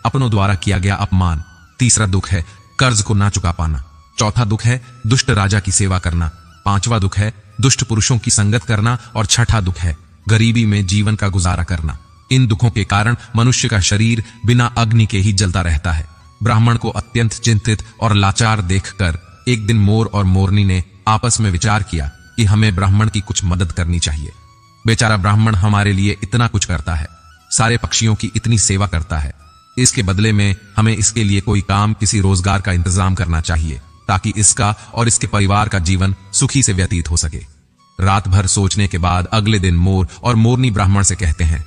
अपनों द्वारा किया गया अपमान। तीसरा दुख है कर्ज को ना चुका पाना। चौथा दुख है दुष्ट राजा की सेवा करना। पांचवा दुख है दुष्ट पुरुषों की संगत करना। और छठा दुख है गरीबी में जीवन का गुजारा करना। इन दुखों के कारण मनुष्य का शरीर बिना अग्नि के ही जलता रहता है। ब्राह्मण को अत्यंत चिंतित और लाचार देखकर एक दिन मोर और मोरनी ने आपस में विचार किया कि हमें ब्राह्मण की कुछ मदद करनी चाहिए। बेचारा ब्राह्मण हमारे लिए इतना कुछ करता है, सारे पक्षियों की इतनी सेवा करता है। इसके बदले में हमें इसके लिए कोई काम, किसी रोजगार का इंतजाम करना चाहिए ताकि इसका और इसके परिवार का जीवन सुखी से व्यतीत हो सके। रात भर सोचने के बाद अगले दिन मोर और मोरनी ब्राह्मण से कहते हैं,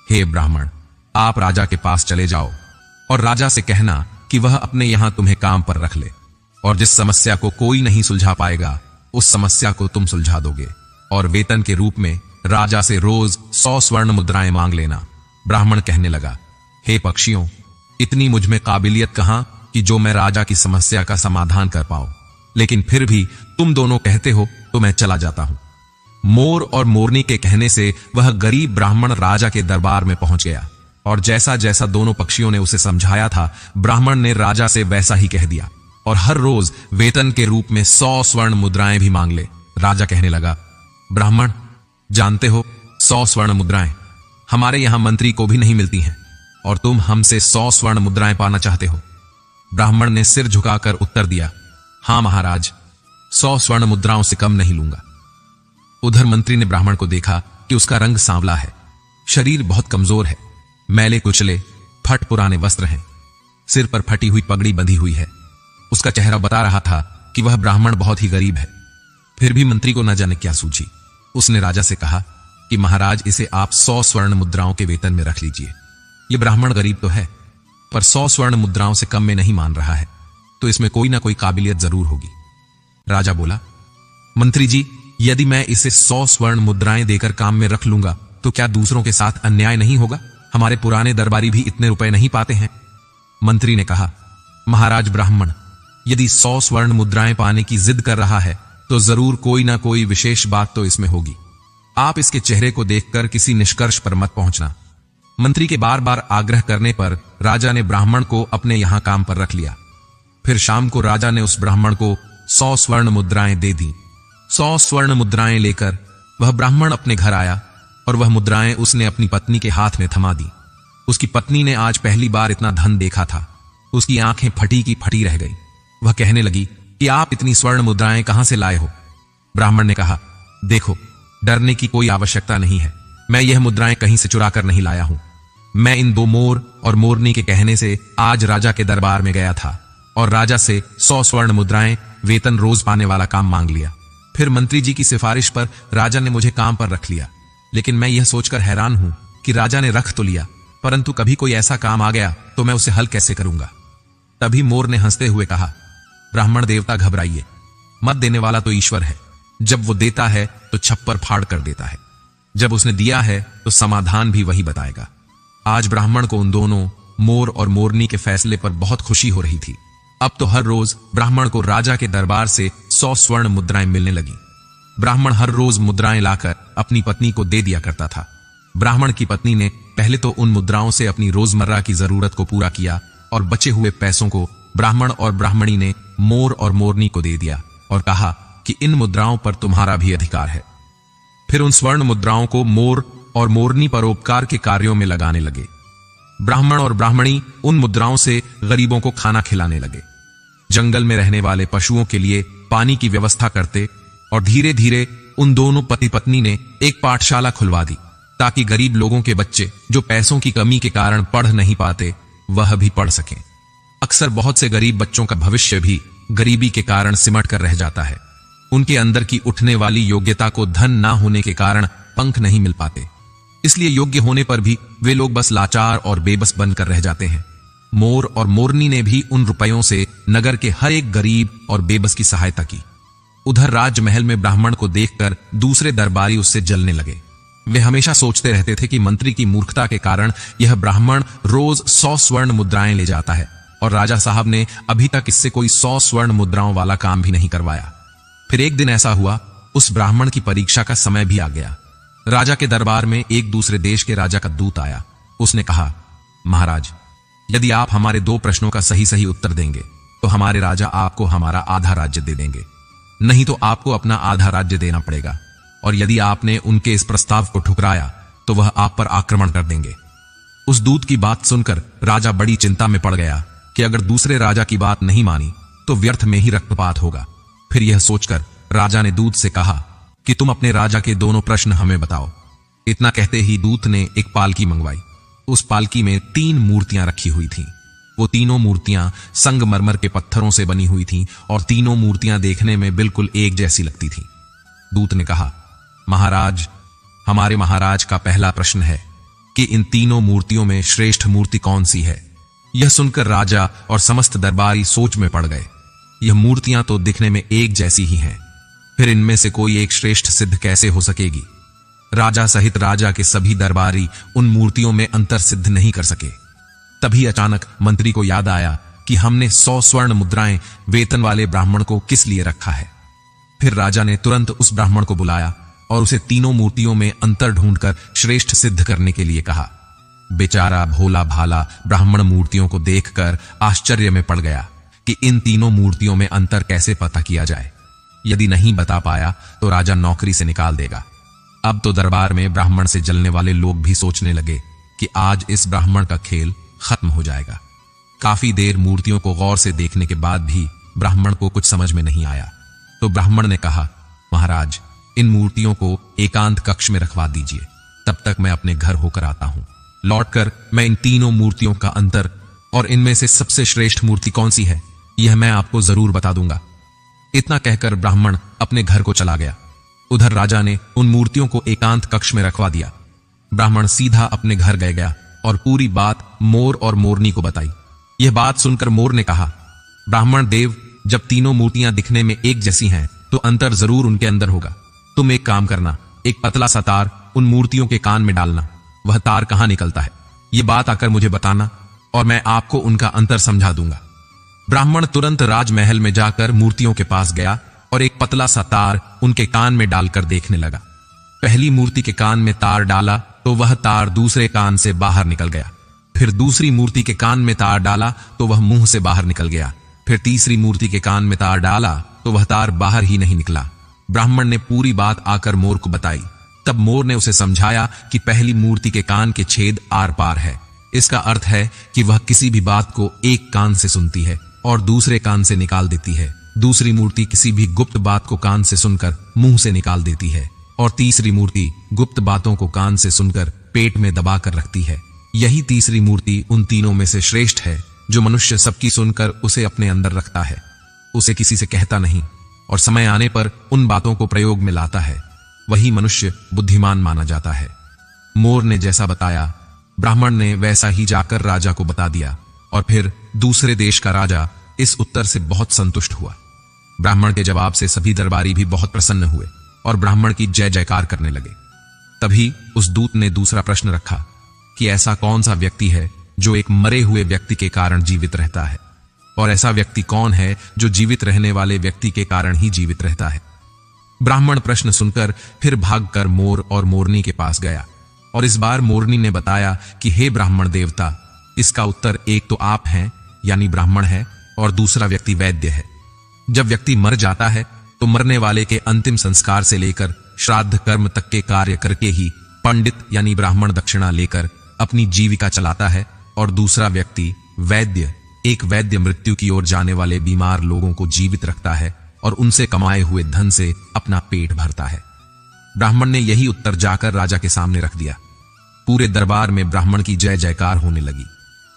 हे ब्राह्मण, आप राजा के पास चले जाओ और राजा से कहना कि वह अपने यहां तुम्हें काम पर रख ले, और जिस समस्या को कोई नहीं सुलझा पाएगा उस समस्या को तुम सुलझा दोगे, और वेतन के रूप में राजा से रोज 100 स्वर्ण मुद्राएं मांग लेना। ब्राह्मण कहने लगा, हे पक्षियों, इतनी मुझ में काबिलियत कहां कि जो मैं राजा की समस्या का समाधान कर पाऊं, लेकिन फिर भी तुम दोनों कहते हो तो मैं चला जाता हूं। मोर और मोरनी के कहने से वह गरीब ब्राह्मण राजा के दरबार में पहुंच गया, और जैसा जैसा दोनों पक्षियों ने उसे समझाया था, ब्राह्मण ने राजा से वैसा ही कह दिया, और हर रोज वेतन के रूप में 100 स्वर्ण मुद्राएं भी मांग ले। राजा कहने लगा, ब्राह्मण, जानते हो 100 स्वर्ण मुद्राएं हमारे यहां मंत्री को भी नहीं मिलती हैं, और तुम हमसे 100 स्वर्ण मुद्राएं पाना चाहते हो। ब्राह्मण ने सिर झुकाकर उत्तर दिया, हां महाराज, 100 स्वर्ण मुद्राओं से कम नहीं लूंगा। उधर मंत्री ने ब्राह्मण को देखा कि उसका रंग सांवला है, शरीर बहुत कमजोर है, मैले कुचले फट पुराने वस्त्र हैं, सिर पर फटी हुई पगड़ी बंधी हुई है। उसका चेहरा बता रहा था कि वह ब्राह्मण बहुत ही गरीब है। फिर भी मंत्री को न जाने क्या सूझी। उसने राजा से कहा कि महाराज, इसे आप 100 स्वर्ण मुद्राओं के वेतन में रख लीजिए। ये ब्राह्मण गरीब तो है, पर 100 स्वर्ण मुद्राओं से कम में नहीं मान रहा है, तो इसमें कोई ना कोई काबिलियत जरूर होगी। राजा बोला, मंत्री जी, यदि मैं इसे 100 स्वर्ण मुद्राएं देकर काम में रख लूंगा तो क्या दूसरों के साथ अन्याय नहीं होगा? हमारे पुराने दरबारी भी इतने रुपए नहीं पाते हैं। मंत्री ने कहा, महाराज ब्राह्मण, यदि 100 स्वर्ण मुद्राएं पाने की जिद कर रहा है तो जरूर कोई ना कोई विशेष बात तो इसमें होगी। आप इसके चेहरे को देखकर किसी निष्कर्ष पर मत पहुंचना। मंत्री के बार बार आग्रह करने पर राजा ने ब्राह्मण को अपने यहां काम पर रख लिया। फिर शाम को राजा ने उस ब्राह्मण को 100 स्वर्ण मुद्राएं दे दी। 100 स्वर्ण मुद्राएं लेकर वह ब्राह्मण अपने घर आया, और वह मुद्राएं उसने अपनी पत्नी के हाथ में थमा दी। उसकी पत्नी ने आज पहली बार इतना धन देखा था। उसकी आंखें फटी की फटी रह गई। वह कहने लगी कि आप इतनी स्वर्ण मुद्राएं कहां से लाए हो? ब्राह्मण ने कहा, देखो, डरने की कोई आवश्यकता नहीं है, मैं यह मुद्राएं कहीं से चुरा कर नहीं लाया हूं। मैं इन दो मोर और मोरनी के कहने से आज राजा के दरबार में गया था और राजा से 100 स्वर्ण मुद्राएं वेतन रोज पाने वाला काम मांग लिया। फिर मंत्री जी की सिफारिश पर राजा ने मुझे काम पर रख लिया, लेकिन मैं यह सोचकर हैरान हूं कि राजा ने रख तो लिया, परंतु कभी कोई ऐसा काम आ गया तो मैं उसे हल कैसे करूंगा? तभी मोर ने हंसते हुए कहा, ब्राह्मण देवता, घबराइए मत, देने वाला तो ईश्वर है। जब वो देता है तो छप्पर फाड़ कर देता है, जब उसने दिया है तो समाधान भी वही बताएगा। आज ब्राह्मण को उन दोनों मोर और मोरनी के फैसले पर बहुत खुशी हो रही थी। अब तो हर रोज ब्राह्मण को राजा के दरबार से 100 स्वर्ण मुद्राएं मिलने लगी। ब्राह्मण हर रोज मुद्राएं लाकर अपनी पत्नी को दे दिया करता था। ब्राह्मण की पत्नी ने पहले तो उन मुद्राओं से अपनी रोजमर्रा की जरूरत को पूरा किया, और बचे हुए पैसों को ब्राह्मण और ब्राह्मणी ने मोर और मोरनी को दे दिया और कहा कि इन मुद्राओं पर तुम्हारा भी अधिकार है। फिर उन स्वर्ण मुद्राओं को मोर और मोरनी परोपकार के कार्यों में लगाने लगे। ब्राह्मण और ब्राह्मणी उन मुद्राओं से गरीबों को खाना खिलाने लगे, जंगल में रहने वाले पशुओं के लिए पानी की व्यवस्था करते, और धीरे धीरे उन दोनों पति पत्नी ने एक पाठशाला खुलवा दी ताकि गरीब लोगों के बच्चे जो पैसों की कमी के कारण पढ़ नहीं पाते वह भी पढ़ सकें। अक्सर बहुत से गरीब बच्चों का भविष्य भी गरीबी के कारण सिमट कर रह जाता है। उनके अंदर की उठने वाली योग्यता को धन ना होने के कारण पंख नहीं मिल पाते, इसलिए योग्य होने पर भी वे लोग बस लाचार और बेबस बनकर रह जाते हैं। मोर और मोरनी ने भी उन रुपयों से नगर के हर एक गरीब और बेबस की सहायता की। उधर राजमहल में ब्राह्मण को देखकर दूसरे दरबारी उससे जलने लगे। वे हमेशा सोचते रहते थे कि मंत्री की मूर्खता के कारण यह ब्राह्मण रोज 100 स्वर्ण मुद्राएं ले जाता है, और राजा साहब ने अभी तक इससे कोई 100 स्वर्ण मुद्राओं वाला काम भी नहीं करवाया। फिर एक दिन ऐसा हुआ, उस ब्राह्मण की परीक्षा का समय भी आ गया। राजा के दरबार में एक दूसरे देश के राजा का दूत आया। उसने कहा, महाराज, यदि आप हमारे 2 प्रश्नों का सही सही उत्तर देंगे तो हमारे राजा आपको हमारा आधा राज्य दे देंगे, नहीं तो आपको अपना आधा राज्य देना पड़ेगा। और यदि आपने उनके इस प्रस्ताव को ठुकराया तो वह आप पर आक्रमण कर देंगे। उस दूत की बात सुनकर राजा बड़ी चिंता में पड़ गया कि अगर दूसरे राजा की बात नहीं मानी तो व्यर्थ में ही रक्तपात होगा। फिर यह सोचकर राजा ने दूत से कहा कि तुम अपने राजा के दोनों प्रश्न हमें बताओ। इतना कहते ही दूत ने एक पालकी मंगवाई। उस पालकी में 3 मूर्तियां रखी हुई थीं। वो तीनों मूर्तियां संगमरमर के पत्थरों से बनी हुई थीं और तीनों मूर्तियां देखने में बिल्कुल एक जैसी लगती थीं। दूत ने कहा, महाराज, हमारे महाराज का पहला प्रश्न है कि इन तीनों मूर्तियों में श्रेष्ठ मूर्ति कौन सी है। यह सुनकर राजा और समस्त दरबारी सोच में पड़ गए। यह मूर्तियां तो दिखने में एक जैसी ही हैं, फिर इनमें से कोई एक श्रेष्ठ सिद्ध कैसे हो सकेगी। राजा सहित राजा के सभी दरबारी उन मूर्तियों में अंतर सिद्ध नहीं कर सके। तभी अचानक मंत्री को याद आया कि हमने 100 स्वर्ण मुद्राएं वेतन वाले ब्राह्मण को किस लिए रखा है। फिर राजा ने तुरंत उस ब्राह्मण को बुलाया और उसे तीनों मूर्तियों में अंतर ढूंढकर श्रेष्ठ सिद्ध करने के लिए कहा। बेचारा भोला भाला ब्राह्मण मूर्तियों को देखकर आश्चर्य में पड़ गया कि इन तीनों मूर्तियों में अंतर कैसे पता किया जाए। यदि नहीं बता पाया तो राजा नौकरी से निकाल देगा। अब तो दरबार में ब्राह्मण से जलने वाले लोग भी सोचने लगे कि आज इस ब्राह्मण का खेल खत्म हो जाएगा। काफी देर मूर्तियों को गौर से देखने के बाद भी ब्राह्मण को कुछ समझ में नहीं आया। तो ब्राह्मण ने कहा, महाराज, इन मूर्तियों को एकांत कक्ष में रखवा दीजिए, तब तक मैं अपने घर होकर आता हूं। लौटकर मैं इन तीनों मूर्तियों का अंतर और इनमें से सबसे श्रेष्ठ मूर्ति कौन सी है यह मैं आपको जरूर बता दूंगा। इतना कहकर ब्राह्मण अपने घर को चला गया। उधर राजा ने उन मूर्तियों को एकांत कक्ष में रखवा दिया। ब्राह्मण सीधा अपने घर गया और पूरी बात मोर और मोरनी को बताई। यह बात सुनकर मोर ने कहा, ब्राह्मण देव, जब तीनों मूर्तियां दिखने में एक जैसी हैं तो अंतर जरूर उनके अंदर होगा। तुम एक काम करना, एक पतला सा तार उन मूर्तियों के कान में डालना। वह तार कहां निकलता है यह बात आकर मुझे बताना और मैं आपको उनका अंतर समझा दूंगा। ब्राह्मण तुरंत राजमहल में जाकर मूर्तियों के पास गया और एक पतला सा तार उनके कान में डालकर देखने लगा। पहली मूर्ति के कान में तार डाला तो वह तार दूसरे कान से बाहर निकल गया। फिर दूसरी मूर्ति के कान में तार डाला तो वह मुंह से बाहर निकल गया। फिर तीसरी मूर्ति के कान में तार डाला तो वह तार बाहर ही नहीं निकला। ब्राह्मण ने पूरी बात आकर मोर को बताई। तब मोर ने उसे समझाया कि पहली मूर्ति के कान के छेद आर पार है। इसका अर्थ है कि वह किसी भी बात को एक कान से सुनती है और दूसरे कान से निकाल देती है। दूसरी मूर्ति किसी भी गुप्त बात को कान से सुनकर मुंह से निकाल देती है और तीसरी मूर्ति गुप्त बातों को कान से सुनकर पेट में दबा कर रखती है। यही तीसरी मूर्ति उन तीनों में से श्रेष्ठ है जो मनुष्य सबकी सुनकर उसे अपने अंदर रखता है, उसे किसी से कहता नहीं और समय आने पर उन बातों को प्रयोग में लाता है। वही मनुष्य बुद्धिमान माना जाता है। मोर ने जैसा बताया ब्राह्मण ने वैसा ही जाकर राजा को बता दिया और फिर दूसरे देश का राजा इस उत्तर से बहुत संतुष्ट हुआ। ब्राह्मण के जवाब से सभी दरबारी भी बहुत प्रसन्न हुए और ब्राह्मण की जय जयकार करने लगे। तभी उस दूत ने दूसरा प्रश्न रखा कि ऐसा कौन सा व्यक्ति है जो एक मरे हुए व्यक्ति के कारण जीवित रहता है, और ऐसा व्यक्ति कौन है जो जीवित रहने वाले व्यक्ति के कारण ही जीवित रहता है। ब्राह्मण प्रश्न सुनकर फिर भागकर मोर और मोरनी के पास गया और इस बार मोरनी ने बताया कि हे ब्राह्मण देवता, इसका उत्तर एक तो आप हैं यानी ब्राह्मण है और दूसरा व्यक्ति वैद्य है। जब व्यक्ति मर जाता है तो मरने वाले के अंतिम संस्कार से लेकर श्राद्ध कर्म तक के कार्य करके ही पंडित यानी ब्राह्मण दक्षिणा लेकर अपनी जीविका चलाता है, और दूसरा व्यक्ति वैद्य, एक वैद्य मृत्यु की ओर जाने वाले बीमार लोगों को जीवित रखता है और उनसे कमाए हुए धन से अपना पेट भरता है। ब्राह्मण ने यही उत्तर जाकर राजा के सामने रख दिया। पूरे दरबार में ब्राह्मण की जय जयकार होने लगी।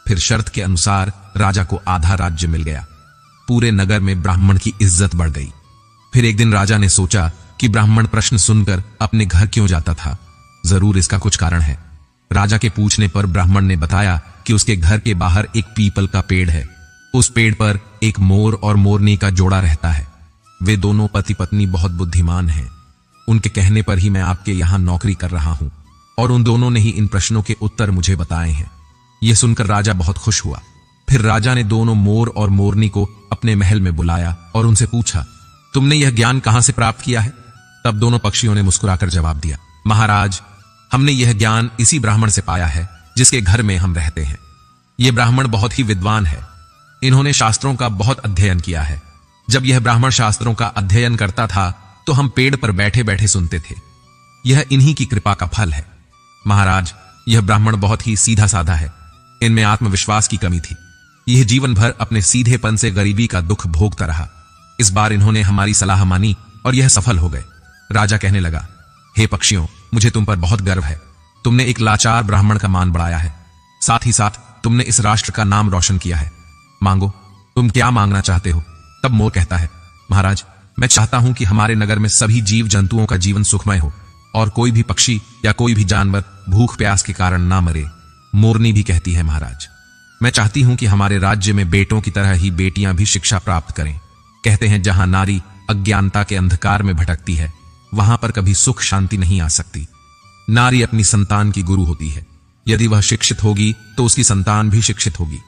फिर शर्त के अनुसार राजा को आधा राज्य मिल गया। पूरे नगर में ब्राह्मण की इज्जत बढ़ गई। फिर एक दिन राजा ने सोचा कि ब्राह्मण प्रश्न सुनकर अपने घर क्यों जाता था, जरूर इसका कुछ कारण है। राजा के पूछने पर ब्राह्मण ने बताया कि उसके घर के बाहर एक पीपल का पेड़ है। उस पेड़ पर एक मोर और मोरनी का जोड़ा रहता है। वे दोनों पति पत्नी बहुत बुद्धिमान हैं। उनके कहने पर ही मैं आपके यहां नौकरी कर रहा हूं और उन दोनों ने ही इन प्रश्नों के उत्तर मुझे बताए हैं। यह सुनकर राजा बहुत खुश हुआ। फिर राजा ने दोनों मोर और मोरनी को अपने महल में बुलाया और उनसे पूछा, तुमने यह ज्ञान कहां से प्राप्त किया है? तब दोनों पक्षियों ने मुस्कुराकर जवाब दिया, महाराज, हमने यह ज्ञान इसी ब्राह्मण से पाया है जिसके घर में हम रहते हैं। ये ब्राह्मण बहुत ही विद्वान है, इन्होंने शास्त्रों का बहुत अध्ययन किया है। जब यह ब्राह्मण शास्त्रों का अध्ययन करता था तो हम पेड़ पर बैठे बैठे सुनते थे। यह इन्हीं की कृपा का फल है। महाराज, यह ब्राह्मण बहुत ही सीधा साधा है, इनमें आत्मविश्वास की कमी थी। यह जीवन भर अपने सीधेपन से गरीबी का दुख भोगता रहा। इस बार इन्होंने हमारी सलाह मानी और यह सफल हो गए। राजा कहने लगा, हे पक्षियों, मुझे तुम पर बहुत गर्व है। तुमने एक लाचार ब्राह्मण का मान बढ़ाया है, साथ ही साथ तुमने इस राष्ट्र का नाम रोशन किया है। मांगो, तुम क्या मांगना चाहते हो? तब मोर कहता है, महाराज, मैं चाहता हूं कि हमारे नगर में सभी जीव जंतुओं का जीवन सुखमय हो और कोई भी पक्षी या कोई भी जानवर भूख प्यास के कारण ना मरे। मोरनी भी कहती है, महाराज, मैं चाहती हूं कि हमारे राज्य में बेटों की तरह ही बेटियां भी शिक्षा प्राप्त करें। कहते हैं, जहां नारी अज्ञानता के अंधकार में भटकती है, वहां पर कभी सुख शांति नहीं आ सकती। नारी अपनी संतान की गुरु होती है। यदि वह शिक्षित होगी तो उसकी संतान भी शिक्षित होगी।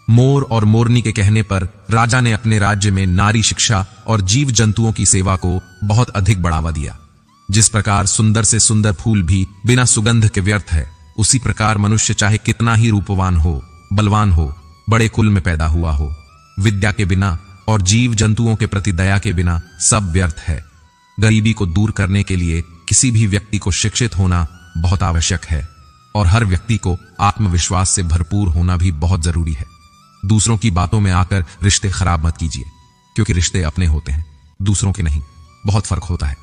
मोर और मोरनी के कहने पर राजा ने अपने राज्य में नारी शिक्षा और जीव जंतुओं की सेवा को बहुत अधिक बढ़ावा दिया। जिस प्रकार सुंदर से सुंदर फूल भी बिना सुगंध के व्यर्थ है, उसी प्रकार मनुष्य चाहे कितना ही रूपवान हो, बलवान हो, बड़े कुल में पैदा हुआ हो, विद्या के बिना और जीव जंतुओं के प्रति दया के बिना सब व्यर्थ है। गरीबी को दूर करने के लिए किसी भी व्यक्ति को शिक्षित होना बहुत आवश्यक है और हर व्यक्ति को आत्मविश्वास से भरपूर होना भी बहुत जरूरी है। दूसरों की बातों में आकर रिश्ते खराब मत कीजिए, क्योंकि रिश्ते अपने होते हैं, दूसरों के नहीं। बहुत फर्क होता है।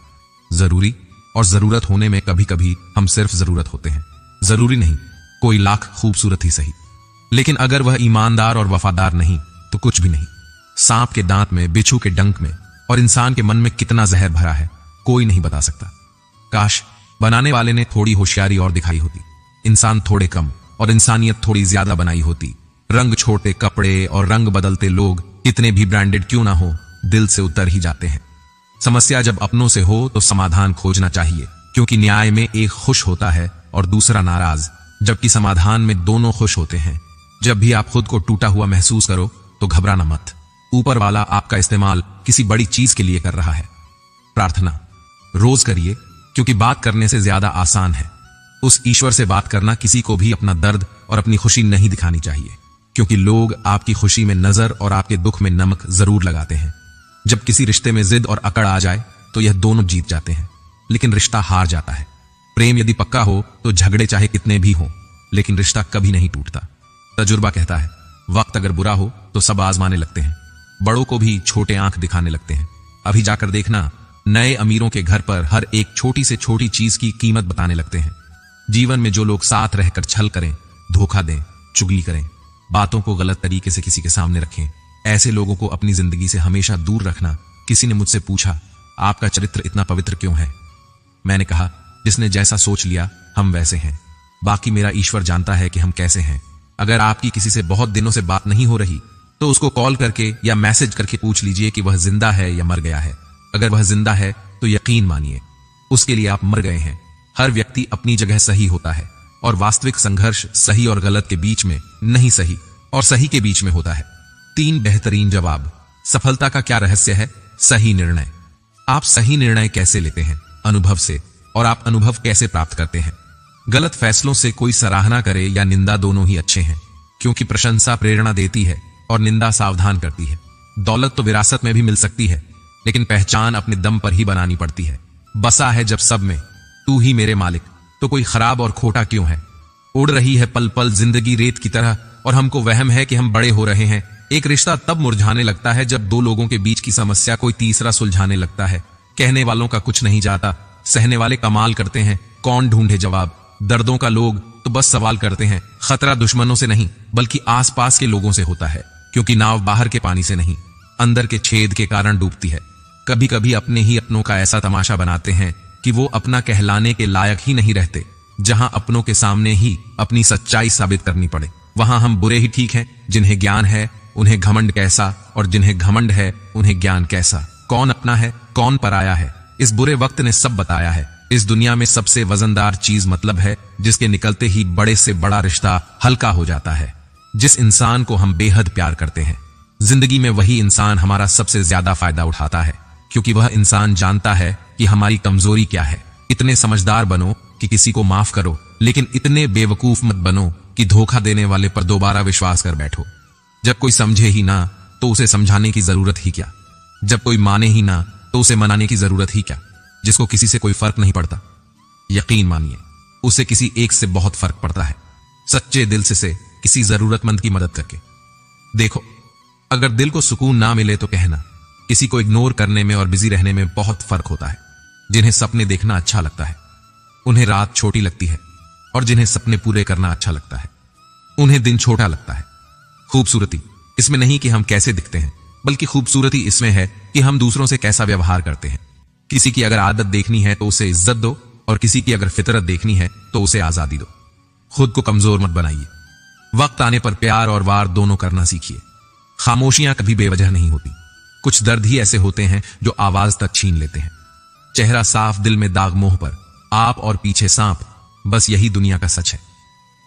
जरूरी और जरूरत होने में कभी कभी हम सिर्फ जरूरत होते हैं, जरूरी नहीं कोई लाख खूबसूरत ही सही। लेकिन अगर वह ईमानदार और वफादार नहीं तो कुछ भी नहीं। सांप के दांत में, बिच्छू के डंक में और इंसान के मन में कितना जहर भरा है, कोई नहीं बता सकता। काश बनाने वाले ने थोड़ी होशियारी और दिखाई होती, इंसान थोड़े कम और इंसानियत थोड़ी ज्यादा बनाई होती। रंग छोड़ते कपड़े और रंग बदलते लोग कितने भी ब्रांडेड क्यों ना हो, दिल से उतर ही जाते हैं। समस्या जब अपनों से हो तो समाधान खोजना चाहिए, क्योंकि न्याय में एक खुश होता है और दूसरा नाराज, जबकि समाधान में दोनों खुश होते हैं। जब भी आप खुद को टूटा हुआ महसूस करो तो घबराना मत। ऊपर वाला आपका इस्तेमाल किसी बड़ी चीज के लिए कर रहा है। प्रार्थना रोज करिए, क्योंकि बात करने से ज्यादा आसान है। उस ईश्वर से बात करना, किसी को भी अपना दर्द और अपनी खुशी नहीं दिखानी चाहिए, क्योंकि लोग आपकी खुशी में नजर और आपके दुख में नमक जरूर लगाते हैं। जब किसी रिश्ते में जिद और अकड़ आ जाए तो यह दोनों जीत जाते हैं, लेकिन रिश्ता हार जाता है। प्रेम यदि पक्का हो तो झगड़े चाहे कितने भी हों, लेकिन रिश्ता कभी नहीं टूटता। तजुर्बा कहता है, वक्त अगर बुरा हो तो सब आजमाने लगते हैं, बड़ों को भी छोटे आंख दिखाने लगते हैं। अभी जाकर देखना, नए अमीरों के घर पर हर एक छोटी से छोटी चीज की कीमत बताने लगते हैं। जीवन में जो लोग साथ रहकर छल करें, धोखा दें, चुगली करें, बातों को गलत तरीके से किसी के सामने रखें, ऐसे लोगों को अपनी जिंदगी से हमेशा दूर रखना। किसी ने मुझसे पूछा, आपका चरित्र इतना पवित्र क्यों है? मैंने कहा, जिसने जैसा सोच लिया हम वैसे हैं, बाकी मेरा ईश्वर जानता है कि हम कैसे हैं। अगर आपकी किसी से बहुत दिनों से बात नहीं हो रही तो उसको कॉल करके या मैसेज करके पूछ लीजिए कि वह जिंदा है या मर गया है। अगर वह जिंदा है तो यकीन मानिए उसके लिए आप मर गए हैं। हर व्यक्ति अपनी जगह सही होता है और वास्तविक संघर्ष सही और गलत के बीच में नहीं, सही और सही के बीच में होता है। 3 बेहतरीन जवाब। सफलता का क्या रहस्य है? सही निर्णय। आप सही निर्णय कैसे लेते हैं? अनुभव से। और आप अनुभव कैसे प्राप्त करते हैं? गलत फैसलों से कोई सराहना करे या निंदा, दोनों ही अच्छे हैं, क्योंकि प्रशंसा प्रेरणा देती है और निंदा सावधान करती है। दौलत तो विरासत में भी मिल सकती है, लेकिन पहचान अपने दम पर ही बनानी पड़ती है। बसा है जब सब में तू ही मेरे मालिक, तो कोई खराब और खोटा क्यों है? उड़ रही है पल पल जिंदगी रेत की तरह और हमको वहम है कि हम बड़े हो रहे हैं। एक रिश्ता तब मुरझाने लगता है जब 2 लोगों के बीच की समस्या कोई तीसरा सुलझाने लगता है। कहने वालों का कुछ नहीं जाता, सहने वाले कमाल करते हैं। कौन ढूंढे जवाब? दर्दों का लोग तो बस सवाल करते हैं। खतरा दुश्मनों से नहीं, बल्कि आसपास के लोगों से होता है, क्योंकि नाव बाहर के पानी से नहीं, अंदर के छेद के कारण डूबती है। कभी कभी अपने ही अपनों का ऐसा तमाशा बनाते हैं कि वो अपना कहलाने के लायक ही नहीं रहते। जहां अपनों के सामने ही अपनी सच्चाई साबित करनी पड़े, वहां हम बुरे ही ठीक हैं। जिन्हें ज्ञान है उन्हें घमंड कैसा, और जिन्हें घमंड है उन्हें ज्ञान कैसा। कौन अपना है कौन पराया है, इस बुरे वक्त ने सब बताया है। इस दुनिया में सबसे वजनदार चीज मतलब है, जिसके निकलते ही बड़े से बड़ा रिश्ता हल्का हो जाता है। जिस इंसान को हम बेहद प्यार करते हैं, जिंदगी में वही इंसान हमारा सबसे ज्यादा फायदा उठाता है, क्योंकि वह इंसान जानता है कि हमारी कमजोरी क्या है। इतने समझदार बनो कि किसी को माफ करो, लेकिन इतने बेवकूफ मत बनो कि धोखा देने वाले पर दोबारा विश्वास कर बैठो। जब कोई समझे ही ना तो उसे समझाने की जरूरत ही क्या, जब कोई माने ही ना तो उसे मनाने की जरूरत ही क्या। जिसको किसी से कोई फर्क नहीं पड़ता, यकीन मानिए उसे किसी एक से बहुत फर्क पड़ता है, सच्चे दिल से किसी जरूरतमंद की मदद करके। देखो, अगर दिल को सुकून ना मिले तो कहना, किसी को इग्नोर करने में और बिजी रहने में बहुत फर्क होता है। जिन्हें सपने देखना अच्छा लगता है उन्हें रात छोटी लगती है, और जिन्हें सपने पूरे करना अच्छा लगता है उन्हें दिन छोटा लगता है। खूबसूरती इसमें नहीं कि हम कैसे दिखते हैं, बल्कि खूबसूरती इसमें है कि हम दूसरों से कैसा व्यवहार करते हैं। किसी की अगर आदत देखनी है तो उसे इज्जत दो, और किसी की अगर फितरत देखनी है तो उसे आजादी दो। खुद को कमजोर मत बनाइए। वक्त आने पर प्यार और वार दोनों करना सीखिए। खामोशियां कभी बेवजह नहीं होती। कुछ दर्द ही ऐसे होते हैं जो आवाज तक छीन लेते हैं। चेहरा साफ, दिल में दाग, मोह पर आप और पीछे सांप, बस यही दुनिया का सच है।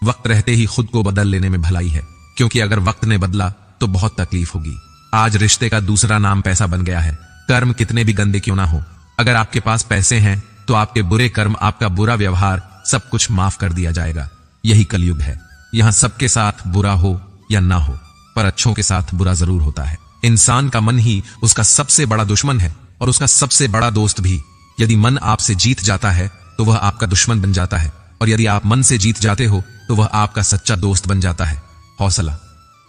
वक्त रहते ही खुद को बदल लेने में भलाई है, क्योंकि अगर वक्त ने बदला तो बहुत तकलीफ होगी। आज रिश्ते का दूसरा नाम पैसा बन गया है। कर्म कितने भी गंदे क्यों ना हो, अगर आपके पास पैसे हैं तो आपके बुरे कर्म, आपका बुरा व्यवहार, सब कुछ माफ कर दिया जाएगा। यही कलयुग है। यहां सबके साथ बुरा हो या ना हो, पर अच्छों के साथ बुरा जरूर होता है। इंसान का मन ही उसका सबसे बड़ा दुश्मन है और उसका सबसे बड़ा दोस्त भी। यदि मन आपसे जीत जाता है तो वह आपका दुश्मन बन जाता है, और यदि आप मन से जीत जाते हो तो वह आपका सच्चा दोस्त बन जाता है। हौसला,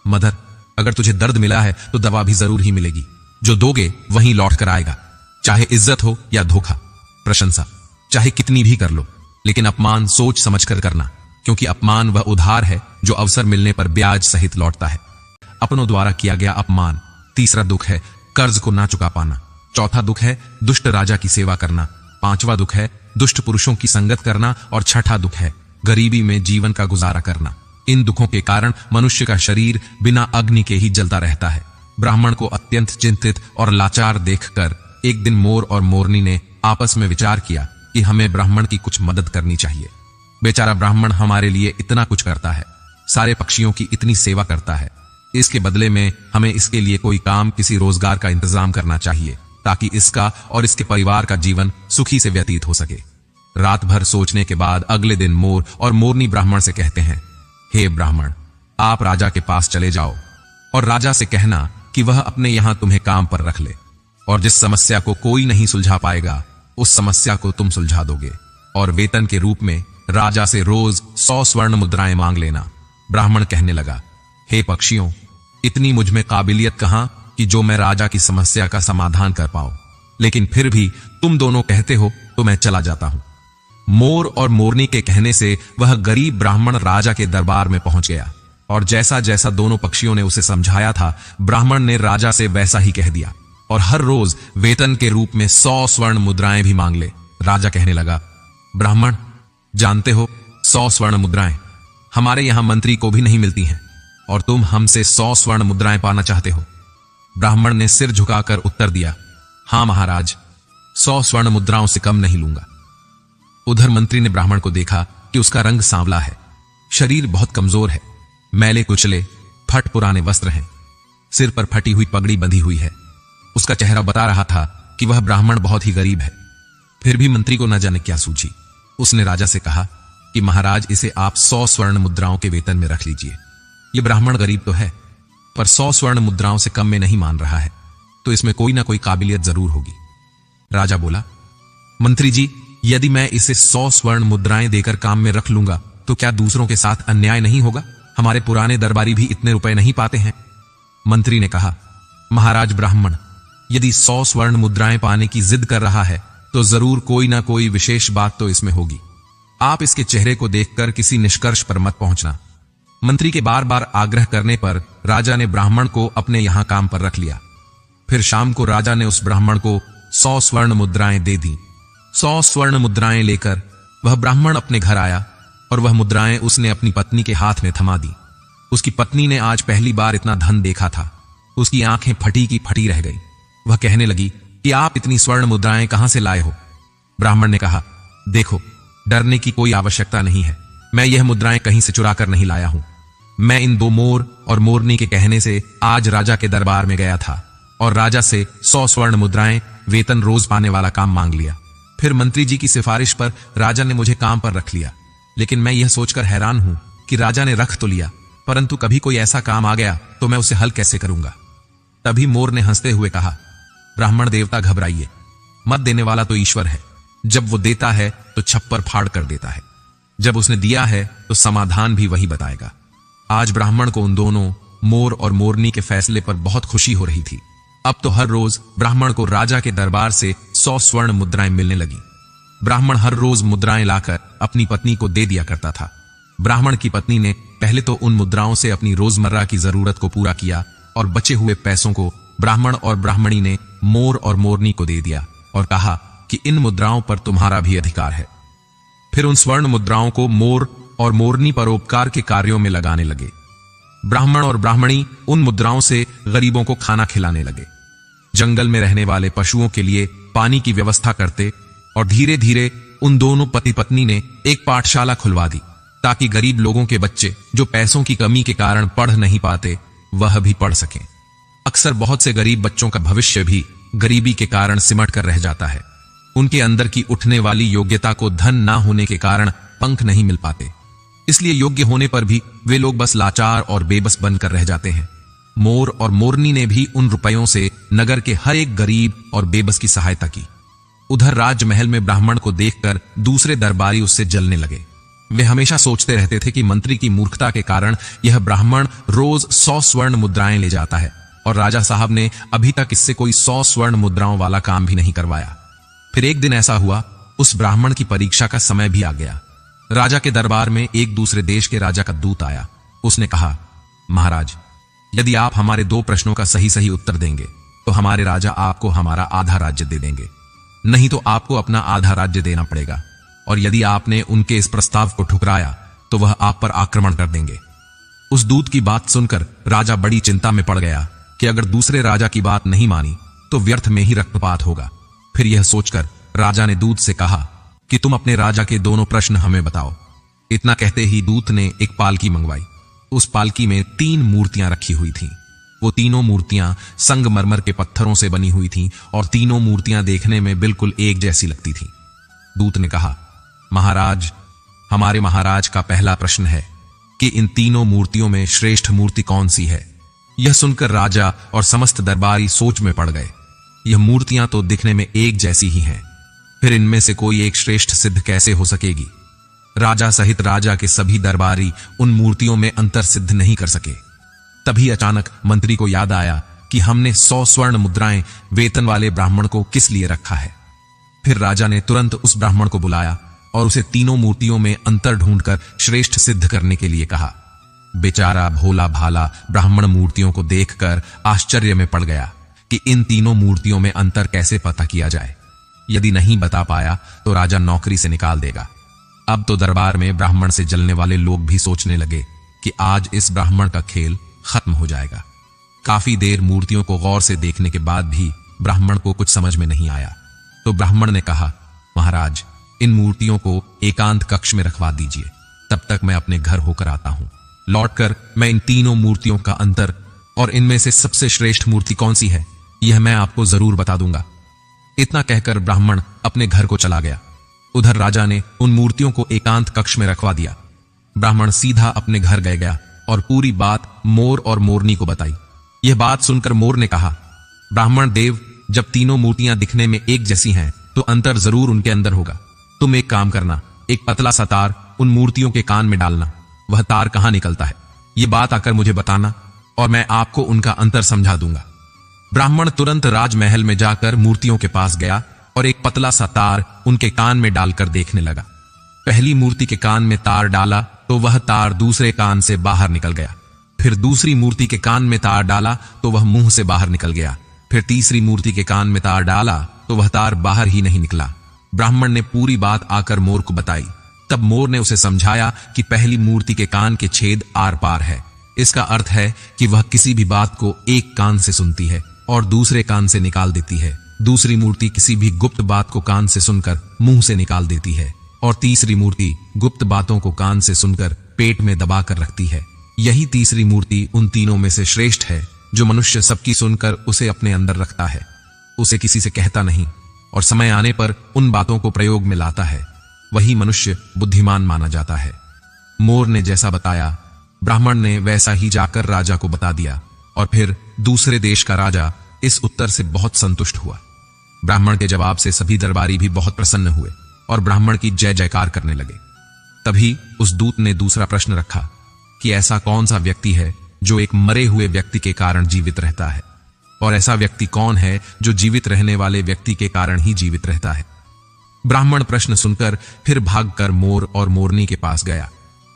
मदद, अगर तुझे दर्द मिला है तो दवा भी जरूर ही मिलेगी। जो दोगे वहीं लौट कर आएगा, चाहे इज्जत हो या धोखा। प्रशंसा चाहे कितनी भी कर लो, लेकिन अपमान सोच समझ कर करना, क्योंकि अपमान वह उधार है जो अवसर मिलने पर ब्याज सहित लौटता है। अपनों द्वारा किया गया अपमान। तीसरा दुख है कर्ज को ना चुका पाना। चौथा दुख है दुष्ट राजा की सेवा करना। पांचवा दुख है दुष्ट पुरुषों की संगत करना, और छठा दुख है गरीबी में जीवन का गुजारा करना। इन दुखों के कारण मनुष्य का शरीर बिना अग्नि के ही जलता रहता है। ब्राह्मण को अत्यंत चिंतित और लाचार देखकर एक दिन मोर और मोरनी ने आपस में विचार किया कि हमें ब्राह्मण की कुछ मदद करनी चाहिए। बेचारा ब्राह्मण हमारे लिए इतना कुछ करता है, सारे पक्षियों की इतनी सेवा करता है, इसके बदले में हमें इसके लिए कोई काम, किसी रोजगार का इंतजाम करना चाहिए, ताकि इसका और इसके परिवार का जीवन सुखी से व्यतीत हो सके। रात भर सोचने के बाद अगले दिन मोर और मोरनी ब्राह्मण से कहते हैं, हे ब्राह्मण, आप राजा के पास चले जाओ और राजा से कहना कि वह अपने यहां तुम्हें काम पर रख ले, और जिस समस्या को कोई नहीं सुलझा पाएगा उस समस्या को तुम सुलझा दोगे, और वेतन के रूप में राजा से रोज 100 स्वर्ण मुद्राएं मांग लेना। ब्राह्मण कहने लगा, हे पक्षियों, इतनी मुझ में काबिलियत कहां कि जो मैं राजा की समस्या का समाधान कर पाऊं, लेकिन फिर भी तुम दोनों कहते हो तो मैं चला जाता हूं। मोर और मोरनी के कहने से वह गरीब ब्राह्मण राजा के दरबार में पहुंच गया, और जैसा जैसा दोनों पक्षियों ने उसे समझाया था, ब्राह्मण ने राजा से वैसा ही कह दिया, और हर रोज वेतन के रूप में 100 स्वर्ण मुद्राएं भी मांग ले। राजा कहने लगा, ब्राह्मण, जानते हो 100 स्वर्ण मुद्राएं हमारे यहां मंत्री को भी नहीं मिलती हैं, और तुम हमसे 100 स्वर्ण मुद्राएं पाना चाहते हो। ब्राह्मण ने सिर झुकाकर उत्तर दिया, हां महाराज, 100 स्वर्ण मुद्राओं से कम नहीं लूंगा। उधर मंत्री ने ब्राह्मण को देखा कि उसका रंग सांवला है, शरीर बहुत कमजोर है, मैले कुचले फट पुराने वस्त्र हैं, सिर पर फटी हुई पगड़ी बंधी हुई है। उसका चेहरा बता रहा था कि वह ब्राह्मण बहुत ही गरीब है। फिर भी मंत्री को न जाने क्या सूझी। उसने राजा से कहा कि महाराज, इसे आप 100 स्वर्ण मुद्राओं के वेतन में रख लीजिए। यह ब्राह्मण गरीब तो है, पर 100 स्वर्ण मुद्राओं से कम में नहीं मान रहा है, तो इसमें कोई ना कोई काबिलियत जरूर होगी। राजा बोला, मंत्री जी, यदि मैं इसे 100 स्वर्ण मुद्राएं देकर काम में रख लूंगा तो क्या दूसरों के साथ अन्याय नहीं होगा? हमारे पुराने दरबारी भी इतने रुपए नहीं पाते हैं। मंत्री ने कहा, महाराज ब्राह्मण, यदि 100 स्वर्ण मुद्राएं पाने की जिद कर रहा है तो जरूर कोई ना कोई विशेष बात तो इसमें होगी। आप इसके चेहरे को देखकर किसी निष्कर्ष पर मत पहुंचना। मंत्री के बार बार आग्रह करने पर राजा ने ब्राह्मण को अपने यहां काम पर रख लिया। फिर शाम को राजा ने उस ब्राह्मण को 100 स्वर्ण मुद्राएं दे दी। 100 स्वर्ण मुद्राएं लेकर वह ब्राह्मण अपने घर आया, और वह मुद्राएं उसने अपनी पत्नी के हाथ में थमा दी। उसकी पत्नी ने आज पहली बार इतना धन देखा था। उसकी आंखें फटी की फटी रह गई। वह कहने लगी कि आप इतनी स्वर्ण मुद्राएं कहां से लाए हो? ब्राह्मण ने कहा, देखो, डरने की कोई आवश्यकता नहीं है, मैं यह मुद्राएं कहीं से चुरा कर नहीं लाया हूं। मैं इन 2 मोर और मोरनी के कहने से आज राजा के दरबार में गया था और राजा से 100 स्वर्ण मुद्राएं वेतन रोज पाने वाला काम मांग लिया। फिर मंत्री जी की सिफारिश पर राजा ने मुझे काम पर रख लिया, लेकिन मैं यह सोचकर हैरान हूं कि राजा ने रख तो लिया, परंतु कभी कोई ऐसा काम आ गया तो मैं उसे हल कैसे करूंगा। तभी मोर ने हंसते हुए कहा, ब्राह्मण देवता घबराइए, मत देने वाला तो ईश्वर है। जब वो देता है तो छप्पर फाड़ कर देता है, जब उसने दिया है तो समाधान भी वही बताएगा। आज ब्राह्मण को उन दोनों मोर और मोरनी के फैसले पर बहुत खुशी हो रही थी। अब तो हर रोज ब्राह्मण को राजा के दरबार से 100 स्वर्ण मुद्राएं मिलने लगी। ब्राह्मण हर रोज मुद्राएं लाकर अपनी पत्नी को दे दिया करता था। ब्राह्मण की पत्नी ने पहले तो उन मुद्राओं से अपनी रोजमर्रा की जरूरत को पूरा किया और बचे हुए पैसों को ब्राह्मण और ब्राह्मणी ने मोर और मोरनी को दे दिया और कहा कि इन मुद्राओं पर तुम्हारा भी अधिकार है। फिर उन स्वर्ण मुद्राओं को मोर और मोरनी परोपकार के कार्यों में लगाने लगे। ब्राह्मण और ब्राह्मणी उन मुद्राओं से गरीबों को खाना खिलाने लगे, जंगल में रहने वाले पशुओं के लिए पानी की व्यवस्था करते और धीरे धीरे उन दोनों पति पत्नी ने एक पाठशाला खुलवा दी ताकि गरीब लोगों के बच्चे जो पैसों की कमी के कारण पढ़ नहीं पाते वह भी पढ़ सकें। अक्सर बहुत से गरीब बच्चों का भविष्य भी गरीबी के कारण सिमट कर रह जाता है। उनके अंदर की उठने वाली योग्यता को धन ना होने के कारण पंख नहीं मिल पाते, इसलिए योग्य होने पर भी वे लोग बस लाचार और बेबस बनकर रह जाते हैं। मोर और मोरनी ने भी उन रुपयों से नगर के हर एक गरीब और बेबस की सहायता की। उधर राजमहल में ब्राह्मण को देखकर दूसरे दरबारी उससे जलने लगे। वे हमेशा सोचते रहते थे कि मंत्री की मूर्खता के कारण यह ब्राह्मण रोज 100 स्वर्ण मुद्राएं ले जाता है और राजा साहब ने अभी तक इससे कोई 100 स्वर्ण मुद्राओं वाला काम भी नहीं करवाया। फिर एक दिन ऐसा हुआ, उस ब्राह्मण की परीक्षा का समय भी आ गया। राजा के दरबार में एक दूसरे देश के राजा का दूत आया। उसने कहा, महाराज, यदि आप हमारे 2 प्रश्नों का सही सही उत्तर देंगे तो हमारे राजा आपको हमारा आधा राज्य दे देंगे, नहीं तो आपको अपना आधा राज्य देना पड़ेगा, और यदि आपने उनके इस प्रस्ताव को ठुकराया तो वह आप पर आक्रमण कर देंगे। उस दूत की बात सुनकर राजा बड़ी चिंता में पड़ गया कि अगर दूसरे राजा की बात नहीं मानी तो व्यर्थ में ही रक्तपात होगा। फिर यह सोचकर राजा ने दूत से कहा कि तुम अपने राजा के दोनों प्रश्न हमें बताओ। इतना कहते ही दूत ने एक पालकी मंगवाई। उस पालकी में 3 मूर्तियां रखी हुई थीं। वो तीनों मूर्तियां संगमरमर के पत्थरों से बनी हुई थीं और तीनों मूर्तियां देखने में बिल्कुल एक जैसी लगती थीं। दूत ने कहा, महाराज, हमारे महाराज का पहला प्रश्न है कि इन तीनों मूर्तियों में श्रेष्ठ मूर्ति कौन सी है। यह सुनकर राजा और समस्त दरबारी सोच में पड़ गए। यह मूर्तियां तो दिखने में एक जैसी ही हैं, फिर इनमें से कोई एक श्रेष्ठ सिद्ध कैसे हो सकेगी। राजा सहित राजा के सभी दरबारी उन मूर्तियों में अंतर सिद्ध नहीं कर सके। तभी अचानक मंत्री को याद आया कि हमने 100 स्वर्ण मुद्राएं वेतन वाले ब्राह्मण को किस लिए रखा है। फिर राजा ने तुरंत उस ब्राह्मण को बुलाया और उसे तीनों मूर्तियों में अंतर ढूंढकर श्रेष्ठ सिद्ध करने के लिए कहा। बेचारा भोला भाला ब्राह्मण मूर्तियों को देखकर आश्चर्य में पड़ गया कि इन तीनों मूर्तियों में अंतर कैसे पता किया जाए। यदि नहीं बता पाया तो राजा नौकरी से निकाल देगा। अब तो दरबार में ब्राह्मण से जलने वाले लोग भी सोचने लगे कि आज इस ब्राह्मण का खेल खत्म हो जाएगा। काफी देर मूर्तियों को गौर से देखने के बाद भी ब्राह्मण को कुछ समझ में नहीं आया, तो ब्राह्मण ने कहा, महाराज, इन मूर्तियों को एकांत कक्ष में रखवा दीजिए, तब तक मैं अपने घर होकर आता हूं। लौटकर मैं इन तीनों मूर्तियों का अंतर और इनमें से सबसे श्रेष्ठ मूर्ति कौन सी है यह मैं आपको जरूर बता दूंगा। इतना कहकर ब्राह्मण अपने घर को चला गया। उधर राजा ने उन मूर्तियों को एकांत कक्ष में रखवा दिया। ब्राह्मण सीधा अपने घर गया और पूरी बात मोर और मोरनी को बताई। यह बात सुनकर मोर ने कहा, ब्राह्मण देव, जब तीनों मूर्तियां दिखने में एक जैसी हैं तो अंतर जरूर उनके अंदर होगा। तुम एक काम करना, एक पतला सा तार उन मूर्तियों के कान में डालना। वह तार कहां निकलता है यह बात आकर मुझे बताना और मैं आपको उनका अंतर समझा दूंगा। ब्राह्मण तुरंत राजमहल में जाकर मूर्तियों के पास गया और एक पतला सा तार उनके कान में डालकर देखने लगा। पहली मूर्ति के कान में तार डाला तो वह तार दूसरे कान से बाहर निकल गया। फिर दूसरी मूर्ति के कान में तार डाला तो वह मुंह से बाहर निकल गया। फिर तीसरी मूर्ति के कान में तार डाला तो वह तार बाहर ही नहीं निकला। ब्राह्मण ने पूरी बात आकर मोर को बताई। तब मोर ने उसे समझाया कि पहली मूर्ति के कान के छेद आर पार है। इसका अर्थ है कि वह किसी भी बात को एक कान से सुनती है और दूसरे कान से निकाल देती है। दूसरी मूर्ति किसी भी गुप्त बात को कान से सुनकर मुंह से निकाल देती है और तीसरी मूर्ति गुप्त बातों को कान से सुनकर पेट में दबाकर रखती है। यही तीसरी मूर्ति उन तीनों में से श्रेष्ठ है जो मनुष्य सबकी सुनकर उसे अपने अंदर रखता है, उसे किसी से कहता नहीं और समय आने पर उन बातों को प्रयोग में लाता है। वही मनुष्य बुद्धिमान माना जाता है। मोर ने जैसा बताया ब्राह्मण ने वैसा ही जाकर राजा को बता दिया, और फिर दूसरे देश का राजा इस उत्तर से बहुत संतुष्ट हुआ। ब्राह्मण के जवाब से सभी दरबारी भी बहुत प्रसन्न हुए और ब्राह्मण की जय जयकार करने लगे। तभी उस दूत ने दूसरा प्रश्न रखा कि ऐसा कौन सा व्यक्ति है जो एक मरे हुए व्यक्ति के कारण जीवित रहता है, और ऐसा व्यक्ति कौन है जो जीवित रहने वाले व्यक्ति के कारण ही जीवित रहता है। ब्राह्मण प्रश्न सुनकर फिर भागकर मोर और मोरनी के पास गया,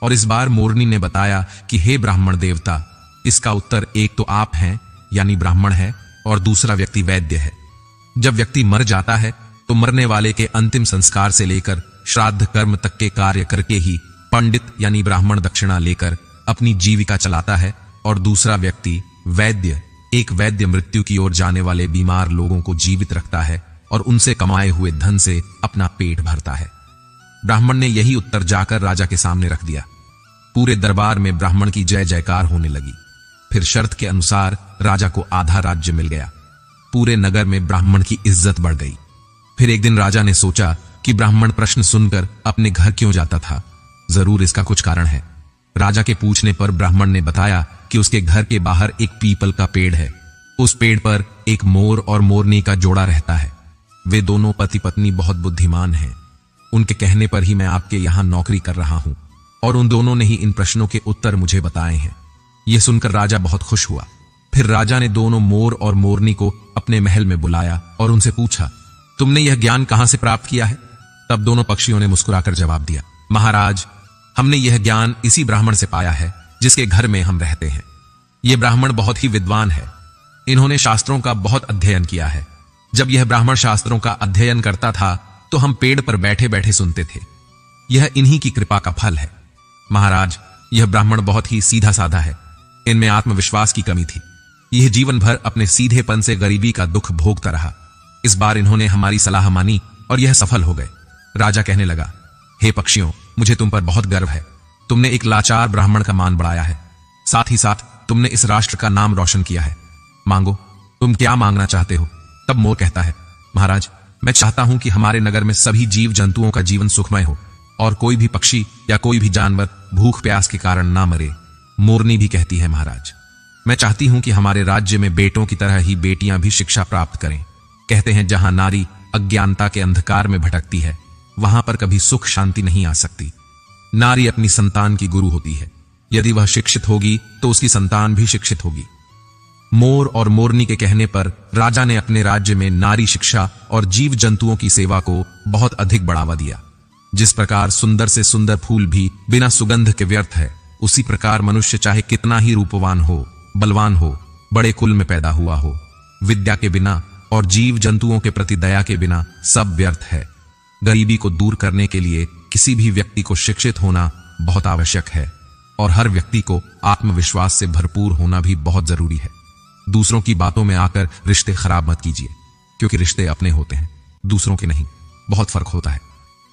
और इस बार मोरनी ने बताया कि हे ब्राह्मण देवता, इसका उत्तर एक तो आप हैं यानी ब्राह्मण है, और दूसरा व्यक्ति वैद्य है। जब व्यक्ति मर जाता है तो मरने वाले के अंतिम संस्कार से लेकर श्राद्ध कर्म तक के कार्य करके ही पंडित यानी ब्राह्मण दक्षिणा लेकर अपनी जीविका चलाता है, और दूसरा व्यक्ति वैद्य, एक वैद्य मृत्यु की ओर जाने वाले बीमार लोगों को जीवित रखता है और उनसे कमाए हुए धन से अपना पेट भरता है। ब्राह्मण ने यही उत्तर जाकर राजा के सामने रख दिया। पूरे दरबार में ब्राह्मण की जय जयकार होने लगी। फिर शर्त के अनुसार राजा को आधा राज्य मिल गया। पूरे नगर में ब्राह्मण की इज्जत बढ़ गई। फिर एक दिन राजा ने सोचा कि ब्राह्मण प्रश्न सुनकर अपने घर क्यों जाता था, जरूर इसका कुछ कारण है। राजा के पूछने पर ब्राह्मण ने बताया कि उसके घर के बाहर एक पीपल का पेड़ है। उस पेड़ पर एक मोर और मोरनी का जोड़ा रहता है। वे दोनों पति पत्नी बहुत बुद्धिमान हैं। उनके कहने पर ही मैं आपके यहां नौकरी कर रहा हूं, और उन दोनों ने ही इन प्रश्नों के उत्तर मुझे बताए हैं। यह सुनकर राजा बहुत खुश हुआ। फिर राजा ने दोनों मोर और मोरनी को अपने महल में बुलाया और उनसे पूछा, तुमने यह ज्ञान कहां से प्राप्त किया है? तब दोनों पक्षियों ने मुस्कुराकर जवाब दिया, महाराज, हमने यह ज्ञान इसी ब्राह्मण से पाया है जिसके घर में हम रहते हैं। यह ब्राह्मण बहुत ही विद्वान है। इन्होंने शास्त्रों का बहुत अध्ययन किया है। जब यह ब्राह्मण शास्त्रों का अध्ययन करता था तो हम पेड़ पर बैठे बैठे सुनते थे। यह इन्हीं की कृपा का फल है। महाराज, यह ब्राह्मण बहुत ही सीधा साधा है। इनमें आत्मविश्वास की कमी थी। यह जीवन भर अपने सीधेपन से गरीबी का दुख भोगता रहा। इस बार इन्होंने हमारी सलाह मानी और यह सफल हो गए। राजा कहने लगा, हे पक्षियों, मुझे तुम पर बहुत गर्व है। तुमने एक लाचार ब्राह्मण का मान बढ़ाया है, साथ ही साथ तुमने इस राष्ट्र का नाम रोशन किया है। मांगो, तुम क्या मांगना चाहते हो? तब मोर कहता है, महाराज, मैं चाहता हूं कि हमारे नगर में सभी जीव जंतुओं का जीवन सुखमय हो और कोई भी पक्षी या कोई भी जानवर भूख प्यास के कारण ना मरे। मोरनी भी कहती है, महाराज, मैं चाहती हूं कि हमारे राज्य में बेटों की तरह ही बेटियां भी शिक्षा प्राप्त करें। कहते हैं, जहां नारी अज्ञानता के अंधकार में भटकती है वहां पर कभी सुख शांति नहीं आ सकती। नारी अपनी संतान की गुरु होती है। यदि वह शिक्षित होगी तो उसकी संतान भी शिक्षित होगी। मोर और मोरनी के कहने पर राजा ने अपने राज्य में नारी शिक्षा और जीव जंतुओं की सेवा को बहुत अधिक बढ़ावा दिया। जिस प्रकार सुंदर से सुंदर फूल भी बिना सुगंध के व्यर्थ है, उसी प्रकार मनुष्य चाहे कितना ही रूपवान हो, बलवान हो, बड़े कुल में पैदा हुआ हो, विद्या के बिना और जीव जंतुओं के प्रति दया के बिना सब व्यर्थ है। गरीबी को दूर करने के लिए किसी भी व्यक्ति को शिक्षित होना बहुत आवश्यक है, और हर व्यक्ति को आत्मविश्वास से भरपूर होना भी बहुत जरूरी है। दूसरों की बातों में आकर रिश्ते खराब मत कीजिए, क्योंकि रिश्ते अपने होते हैं, दूसरों के नहीं। बहुत फर्क होता है।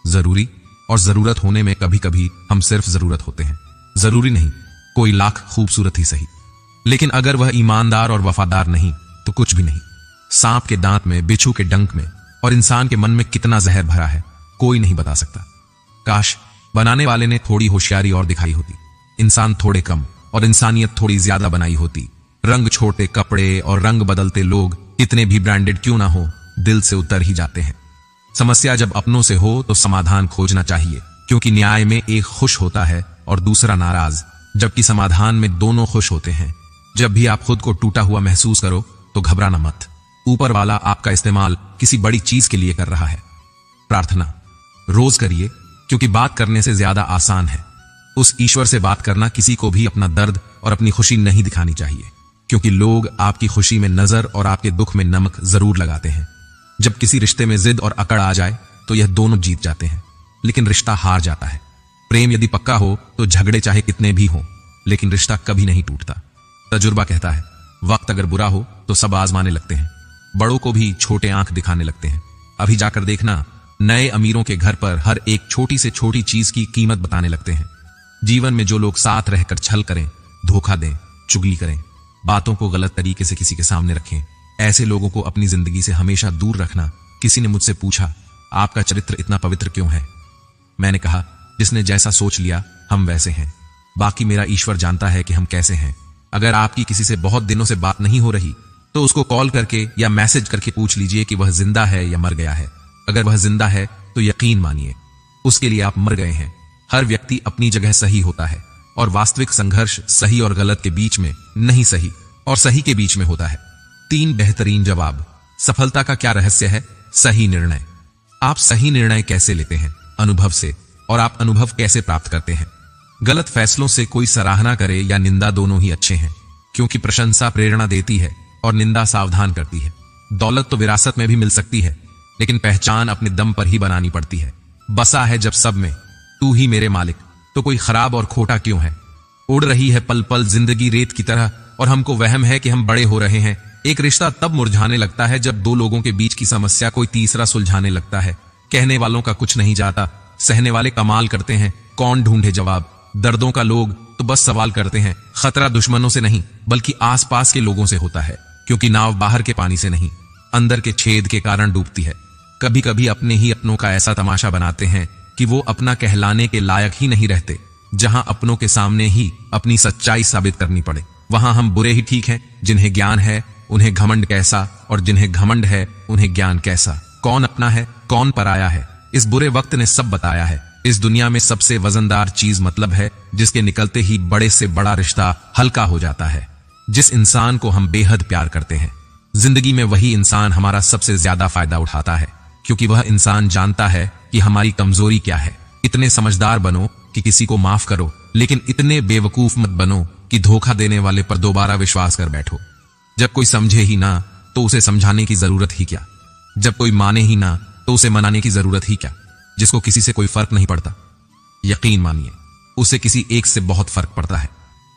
जरूरी और जरूरत होने में कभी कभी हम सिर्फ जरूरत होते हैं। जरूरी नहीं कोई लाख खूबसूरत ही सही, लेकिन अगर वह ईमानदार और वफादार नहीं तो कुछ भी नहीं। सांप के दांत में, बिच्छू के डंक में और इंसान के मन में कितना जहर भरा है, कोई नहीं बता सकता। काश बनाने वाले ने थोड़ी होशियारी और दिखाई होती, इंसान थोड़े कम और इंसानियत थोड़ी ज्यादा बनाई होती। रंग छोटे कपड़े और रंग बदलते लोग कितने भी ब्रांडेड क्यों ना हो, दिल से उतर ही जाते हैं। समस्या जब अपनों से हो तो समाधान खोजना चाहिए, क्योंकि न्याय में एक खुश होता है और दूसरा नाराज, जबकि समाधान में दोनों खुश होते हैं। जब भी आप खुद को टूटा हुआ महसूस करो तो घबराना मत। ऊपर वाला आपका इस्तेमाल किसी बड़ी चीज के लिए कर रहा है। प्रार्थना रोज करिए, क्योंकि बात करने से ज्यादा आसान है। उस ईश्वर से बात करना किसी को भी अपना दर्द और अपनी खुशी नहीं दिखानी चाहिए, क्योंकि लोग आपकी खुशी में नजर और आपके दुख में नमक जरूर लगाते हैं। जब किसी रिश्ते में जिद और अकड़ आ जाए तो यह दोनों जीत जाते हैं, लेकिन रिश्ता हार जाता है। प्रेम यदि पक्का हो तो झगड़े चाहे कितने भी हों, लेकिन रिश्ता कभी नहीं टूटता। तजुर्बा कहता है, वक्त अगर बुरा हो तो सब आजमाने लगते हैं, बड़ों को भी छोटे आंख दिखाने लगते हैं। अभी जाकर देखना, नए अमीरों के घर पर हर एक छोटी से छोटी चीज की कीमत बताने लगते हैं। जीवन में जो लोग साथ रहकर छल करें, धोखा दें, चुगली करें, बातों को गलत तरीके से किसी के सामने रखें, ऐसे लोगों को अपनी जिंदगी से हमेशा दूर रखना। किसी ने मुझसे पूछा, आपका चरित्र इतना पवित्र क्यों है? मैंने कहा, जिसने जैसा सोच लिया हम वैसे हैं। बाकी मेरा ईश्वर जानता है कि हम कैसे हैं। अगर आपकी किसी से बहुत दिनों से बात नहीं हो रही तो उसको कॉल करके या मैसेज करके पूछ लीजिए कि वह जिंदा है या मर गया है। अगर वह जिंदा है तो यकीन मानिए उसके लिए आप मर गए हैं। हर व्यक्ति अपनी जगह सही होता है और वास्तविक संघर्ष सही और गलत के बीच में नहीं, सही और सही के बीच में होता है। 3 बेहतरीन जवाब। सफलता का क्या रहस्य है? सही निर्णय। आप सही निर्णय कैसे लेते हैं? अनुभव से। और आप अनुभव कैसे प्राप्त करते हैं? गलत फैसलों से कोई सराहना करे या निंदा दोनों ही अच्छे हैं, क्योंकि प्रशंसा प्रेरणा देती है और निंदा सावधान करती है। दौलत तो विरासत में भी मिल सकती है, लेकिन पहचान अपने दम पर ही बनानी पड़ती है। बसा है जब सब में तू ही मेरे मालिक, तो कोई खराब और खोटा क्यों है? उड़ रही है पल पल जिंदगी रेत की तरह और हमको वहम है कि हम बड़े हो रहे हैं। एक रिश्ता तब मुरझाने लगता है जब 2 लोगों के बीच की समस्या कोई तीसरा सुलझाने लगता है। कहने वालों का कुछ नहीं जाता, सहने वाले कमाल करते हैं। कौन ढूंढे जवाब? दर्दों का लोग तो बस सवाल करते हैं। खतरा दुश्मनों से नहीं बल्कि आसपास के लोगों से होता है, क्योंकि नाव बाहर के पानी से नहीं अंदर के छेद के कारण डूबती है। कभी कभी अपने ही अपनों का ऐसा तमाशा बनाते हैं कि वो अपना कहलाने के लायक ही नहीं रहते। जहां अपनों के सामने ही अपनी सच्चाई साबित करनी पड़े, वहां हम बुरे ही ठीक हैं। जिन्हें ज्ञान है उन्हें घमंड कैसा, और जिन्हें घमंड है उन्हें ज्ञान कैसा। कौन अपना है कौन पराया है, इस बुरे वक्त ने सब बताया है। इस दुनिया में सबसे वजनदार चीज मतलब है, जिसके निकलते ही बड़े से बड़ा रिश्ता हल्का हो जाता है। जिस इंसान को हम बेहद प्यार करते हैं, जिंदगी में वही इंसान हमारा सबसे ज्यादा फायदा उठाता है, क्योंकि वह इंसान जानता है कि हमारी कमजोरी क्या है। इतने समझदार बनो कि किसी को माफ करो, लेकिन इतने बेवकूफ मत बनो कि धोखा देने वाले पर दोबारा विश्वास कर बैठो। जब कोई समझे ही ना तो उसे समझाने की जरूरत ही क्या? जब कोई माने ही ना तो उसे मनाने की जरूरत ही क्या? जिसको किसी से कोई फर्क नहीं पड़ता, यकीन मानिए उसे किसी एक से बहुत फर्क पड़ता है।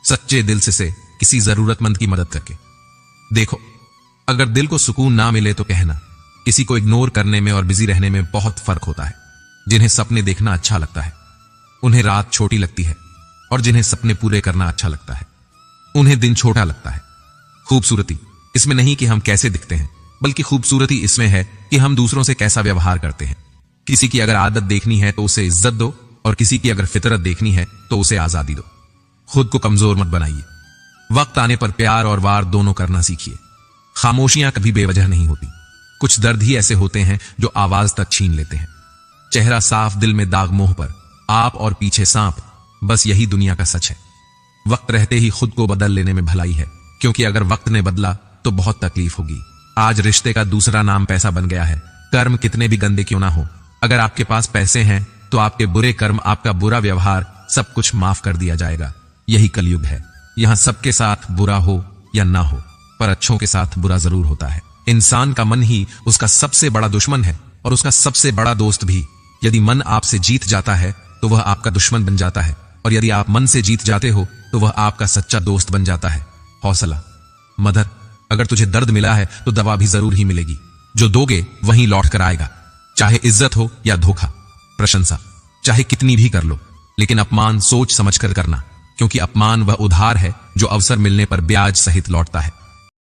सच्चे दिल से किसी जरूरतमंद की मदद करके देखो। अगर दिल को सुकून ना मिले तो कहना। किसी को इग्नोर करने में और बिजी रहने में बहुत फर्क होता है। जिन्हें सपने देखना अच्छा लगता है उन्हें रात छोटी लगती है, और जिन्हें सपने पूरे करना अच्छा लगता है उन्हें दिन छोटा लगता है। खूबसूरती इसमें नहीं कि हम कैसे दिखते हैं, बल्कि खूबसूरती इसमें है कि हम दूसरों से कैसा व्यवहार करते हैं। किसी की अगर आदत देखनी है तो उसे इज्जत दो, और किसी की अगर फितरत देखनी है तो उसे आजादी दो। खुद को कमजोर मत बनाइए। वक्त आने पर प्यार और वार दोनों करना सीखिए। खामोशियां कभी बेवजह नहीं होती। कुछ दर्द ही ऐसे होते हैं जो आवाज तक छीन लेते हैं। चेहरा साफ, दिल में दाग, मुंह पर आप और पीछे सांप, बस यही दुनिया का सच है। वक्त रहते ही खुद को बदल लेने में भलाई है, क्योंकि अगर वक्त ने बदला तो बहुत तकलीफ होगी। आज रिश्ते का दूसरा नाम पैसा बन गया है। कर्म कितने भी गंदे क्यों ना हो, अगर आपके पास पैसे हैं तो आपके बुरे कर्म, आपका बुरा व्यवहार, सब कुछ माफ कर दिया जाएगा। यही कलयुग है। यहां सबके साथ बुरा हो या ना हो, पर अच्छों के साथ बुरा जरूर होता है। इंसान का मन ही उसका सबसे बड़ा दुश्मन है और उसका सबसे बड़ा दोस्त भी। यदि मन आपसे जीत जाता है तो वह आपका दुश्मन बन जाता है, और यदि आप मन से जीत जाते हो तो वह आपका सच्चा दोस्त बन जाता है। हौसला, मदद, अगर तुझे दर्द मिला है तो दवा भी जरूर ही मिलेगी। जो दोगे वहीं लौट कर आएगा, चाहे इज्जत हो या धोखा। प्रशंसा चाहे कितनी भी कर लो, लेकिन अपमान सोच समझकर करना, क्योंकि अपमान वह उधार है जो अवसर मिलने पर ब्याज सहित लौटता है।